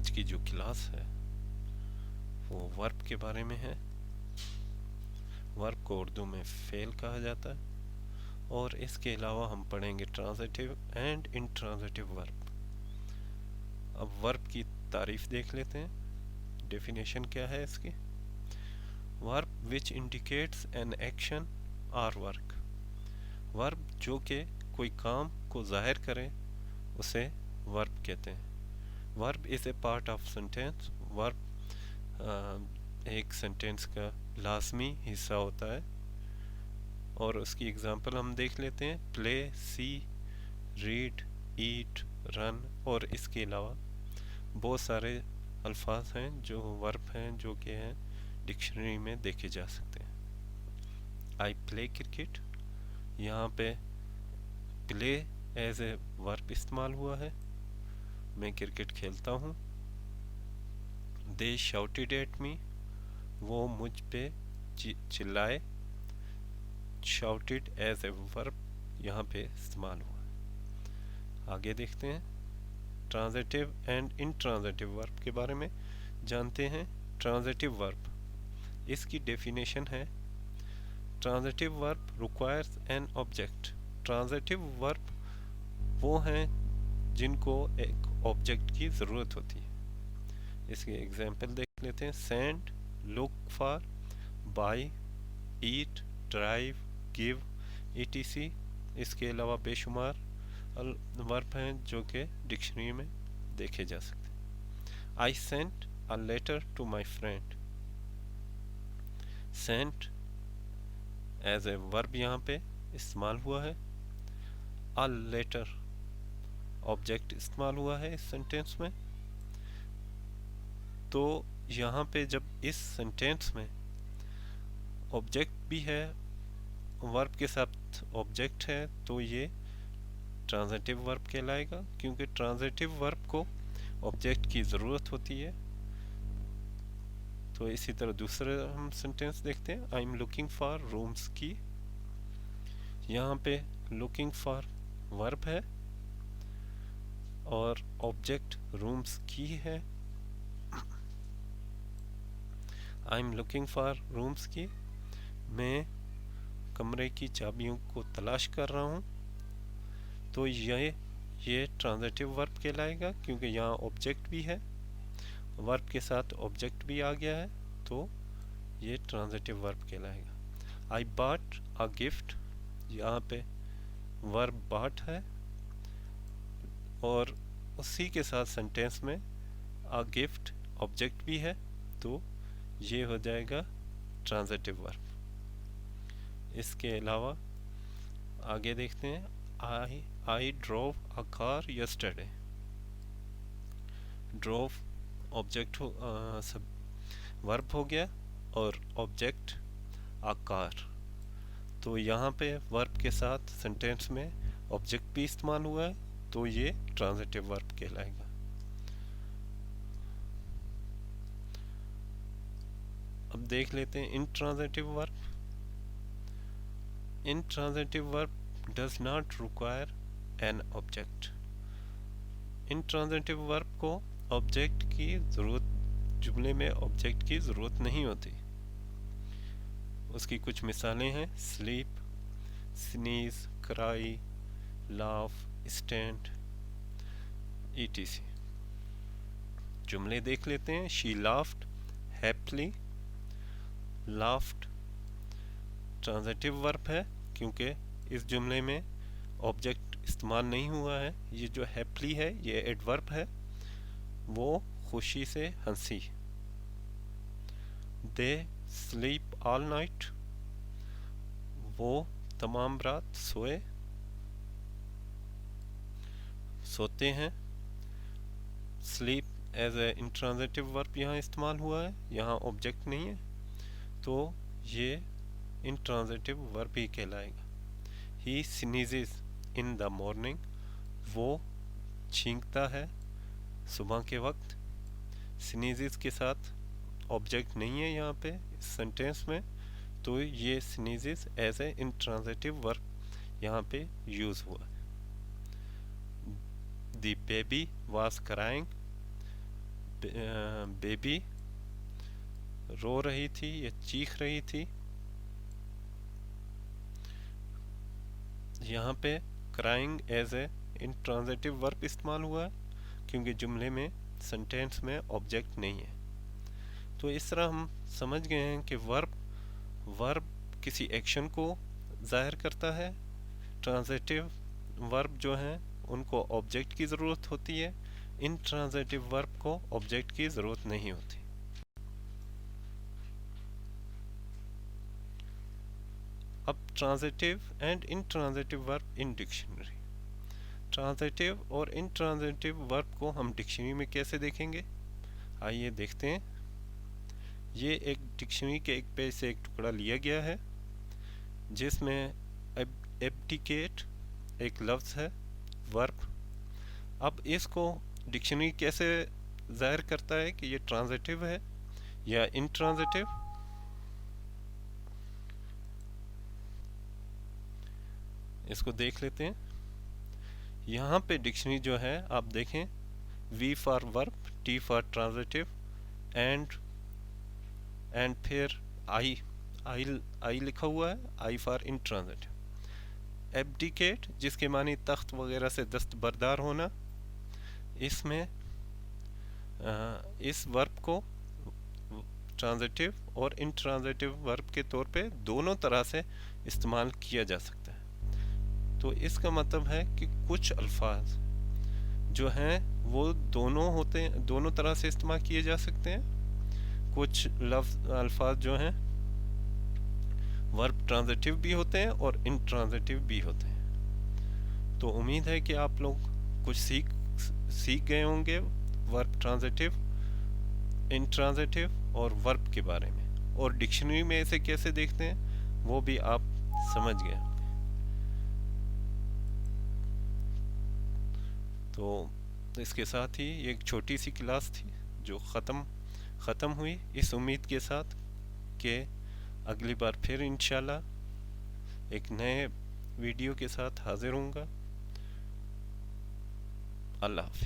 आज की जो क्लास है वो वर्ब के बारे में है। वर्ब को उर्दू में फेल कहा जाता है और इसके अलावा हम पढ़ेंगे ट्रांजिटिव एंड इंट्रांजिटिव वर्ब। अब वर्ब की तारीफ देख लेते हैं। डेफिनेशन क्या है इसकी? Verb which indicates an action और वर्क। वर्ब जो कि कोई काम को जाहिर करे उसे वर्ब कहते हैं। Verb is a part of sentence. Verb एक सेंटेंस का लाजमी हिस्सा होता है और उसकी एग्जांपल हम देख लेते हैं। प्ले, सी, रीड, ईट, रन और इसके अलावा बहुत सारे अल्फाज हैं जो वर्ब हैं जो कि हैं डिक्शनरी में देखे जा सकते हैं। आई प्ले क्रिकेट, यहाँ पे प्ले एज ए वर्ब इस्तेमाल हुआ है। मैं क्रिकेट खेलता हूँ। दे शाउटेड एट मी, वो मुझ पे चिल्लाए। शाउटेड एज ए वर्ब यहाँ पे इस्तेमाल हुआ। आगे देखते हैं ट्रांजिटिव एंड इंट्रांजिटिव वर्ब के बारे में जानते हैं। ट्रांजिटिव वर्ब, इसकी डेफिनेशन है transitive verb requires an object. Transitive verb वो हैं जिनको एक ऑब्जेक्ट की ज़रूरत होती है। इसके एग्जांपल देख लेते हैं। Send, look for, buy, eat, drive, give, etc। इसके अलावा बेशुमार वर्ब हैं जो कि डिक्शनरी में देखे जा सकते हैं। I sent a letter to my friend. Sent as a verb यहाँ पे इस्तेमाल हुआ है। अ लेटर ऑब्जेक्ट इस्तेमाल हुआ है इस सेंटेंस में। तो यहाँ पे जब इस सेंटेंस में ऑब्जेक्ट भी है, वर्ब के साथ ऑब्जेक्ट है, तो ये ट्रांजिटिव वर्ब कहलाएगा क्योंकि ट्रांजिटिव वर्ब को ऑब्जेक्ट की ज़रूरत होती है। तो इसी तरह दूसरे हम सेंटेंस देखते हैं। I am looking for rooms की, यहाँ पे लुकिंग फॉर वर्ब है और ऑब्जेक्ट रूम्स की है। I am looking for rooms की, मैं कमरे की चाबियों को तलाश कर रहा हूँ। तो ये ट्रांजिटिव वर्ब कहलाएगा क्योंकि यहाँ ऑब्जेक्ट भी है, वर्ब के साथ ऑब्जेक्ट भी आ गया है, तो ये ट्रांजिटिव वर्ब कहलाएगा। आई बॉट अ गिफ्ट, यहाँ पे वर्ब बॉट है और उसी के साथ सेंटेंस में अ गिफ्ट ऑब्जेक्ट भी है, तो ये हो जाएगा ट्रांजिटिव वर्ब। इसके अलावा आगे देखते हैं। I drove a car yesterday. Drove object verb हो गया और ऑब्जेक्ट अ कार, तो यहाँ पे वर्ब के साथ सेंटेंस में ऑब्जेक्ट भी इस्तेमाल हुआ है, तो ये ट्रांजिटिव वर्ब कहलाएगा। अब देख लेते हैं intransitive verb. Intransitive verb does not require an object. Intransitive verb को ऑब्जेक्ट की ज़रूरत, जुमले में ऑब्जेक्ट की ज़रूरत नहीं होती। उसकी कुछ मिसालें हैं। Sleep, sneeze, cry, laugh, stand, etc। जुमले देख लेते हैं। She laughed happily. Laughed transitive verb है क्योंकि इस जुमले में ऑब्जेक्ट इस्तेमाल नहीं हुआ है। ये जो हैप्पीली है ये एडवर्ब है, वो खुशी से हंसी। दे स्लीप ऑल नाइट, वो तमाम रात सोते हैं। Sleep as a intransitive verb यहाँ इस्तेमाल हुआ है, यहाँ ऑब्जेक्ट नहीं है, तो ये इंट्रांजिटिव वर्ब ही कहलाएगा। ही स्नीजेस इन द मॉर्निंग, वो छींकता है सुबह के वक्त। स्नीजेस के साथ ऑब्जेक्ट नहीं है यहाँ पे इस सेंटेंस में, तो ये sneezes as a intransitive verb यहाँ पे यूज़ हुआ है। The baby was crying, baby रो रही थी या चीख रही थी। यहाँ पे crying as a intransitive verb इस्तेमाल हुआ है क्योंकि जुमले में सेंटेंस में ऑब्जेक्ट नहीं है। तो इस तरह हम समझ गए हैं कि वर्ब किसी एक्शन को जाहिर करता है। ट्रांजिटिव वर्ब जो हैं उनको ऑब्जेक्ट की ज़रूरत होती है, इंट्रांजिटिव वर्ब को ऑब्जेक्ट की ज़रूरत नहीं होती। अब transitive and intransitive verb in dictionary. Transitive और इंट्रांजिटिव वर्ब को हम डिक्शनरी में कैसे देखेंगे, आइए देखते हैं। ये एक डिक्शनरी के एक पेज से एक टुकड़ा लिया गया है जिसमें एब्डिकेट एक लफ्ज़ है, वर्ब। अब इसको डिक्शनरी कैसे जाहिर करता है कि ये ट्रांजिटिव है या इंट्रांजिटिव। इसको देख लेते हैं। यहाँ पे डिक्शनरी जो है आप देखें, V for verb, T for transitive, and फिर आई लिखा हुआ है, आई फॉर इंट्रांजिटिव। एब्डिकेट जिसके मानी तख्त वगैरह से दस्तबरदार होना, इसमें इस वर्ब को ट्रांजिटिव और इंट्रांजिटिव वर्ब के तौर पे दोनों तरह से इस्तेमाल किया जा सकता है। तो इसका मतलब है कि कुछ अल्फाज जो हैं वो दोनों तरह से इस्तेमाल किए जा सकते हैं। कुछ अल्फाज जो हैं वर्ब ट्रांजिटिव भी होते हैं और इंट्रांजिटिव भी होते हैं। तो उम्मीद है कि आप लोग कुछ सीख गए होंगे वर्ब ट्रांजिटिव, इंट्रांजिटिव और वर्ब के बारे में, और डिक्शनरी में इसे कैसे देखते हैं वो भी आप समझ गए। तो इसके साथ ही एक छोटी सी क्लास थी जो ख़त्म हुई, इस उम्मीद के साथ कि अगली बार फिर इंशाल्लाह एक नए वीडियो के साथ हाजिर होऊंगा। अल्लाह हाफ़िज़।